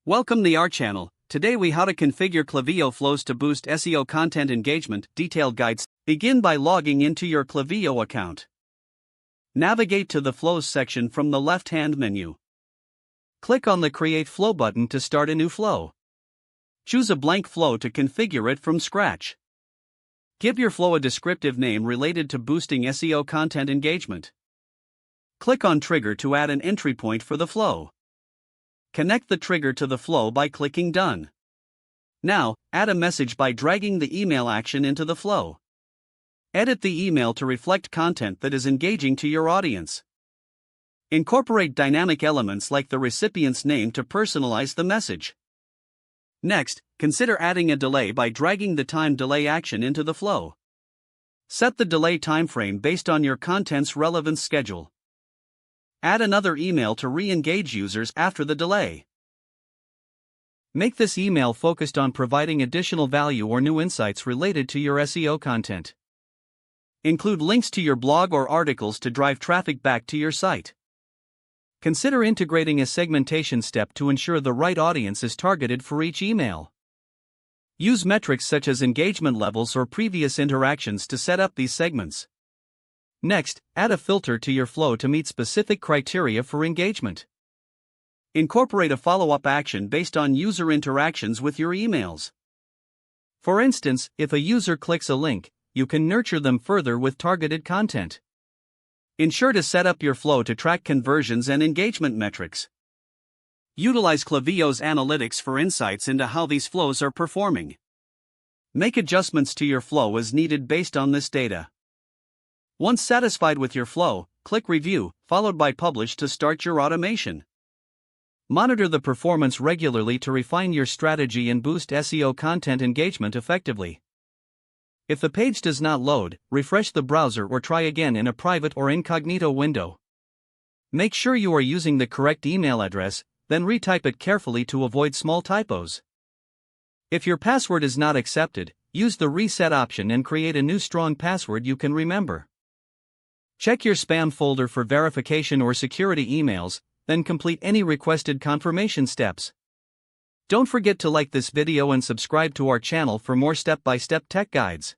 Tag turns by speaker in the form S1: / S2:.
S1: Welcome to our channel. Today we how to configure Klaviyo flows to boost SEO content engagement. Detailed guides. Begin by logging into your Klaviyo account. Navigate to the flows section from the left-hand menu. Click on the Create Flow button to start a new flow. Choose a blank flow to configure it from scratch. Give your flow a descriptive name related to boosting SEO content engagement. Click on Trigger to add an entry point for the flow. Connect the trigger to the flow by clicking Done. Now, add a message by dragging the email action into the flow. Edit the email to reflect content that is engaging to your audience. Incorporate dynamic elements like the recipient's name to personalize the message. Next, consider adding a delay by dragging the time delay action into the flow. Set the delay timeframe based on your content's relevance schedule. Add another email to re-engage users after the delay. Make this email focused on providing additional value or new insights related to your SEO content. Include links to your blog or articles to drive traffic back to your site. Consider integrating a segmentation step to ensure the right audience is targeted for each email. Use metrics such as engagement levels or previous interactions to set up these segments. Next, add a filter to your flow to meet specific criteria for engagement. Incorporate a follow-up action based on user interactions with your emails. For instance, if a user clicks a link, you can nurture them further with targeted content. Ensure to set up your flow to track conversions and engagement metrics. Utilize Klaviyo's analytics for insights into how these flows are performing. Make adjustments to your flow as needed based on this data. Once satisfied with your flow, click Review, followed by Publish to start your automation. Monitor the performance regularly to refine your strategy and boost SEO content engagement effectively. If the page does not load, refresh the browser or try again in a private or incognito window. Make sure you are using the correct email address, then retype it carefully to avoid small typos. If your password is not accepted, use the Reset option and create a new strong password you can remember. Check your spam folder for verification or security emails, then complete any requested confirmation steps. Don't forget to like this video and subscribe to our channel for more step-by-step tech guides.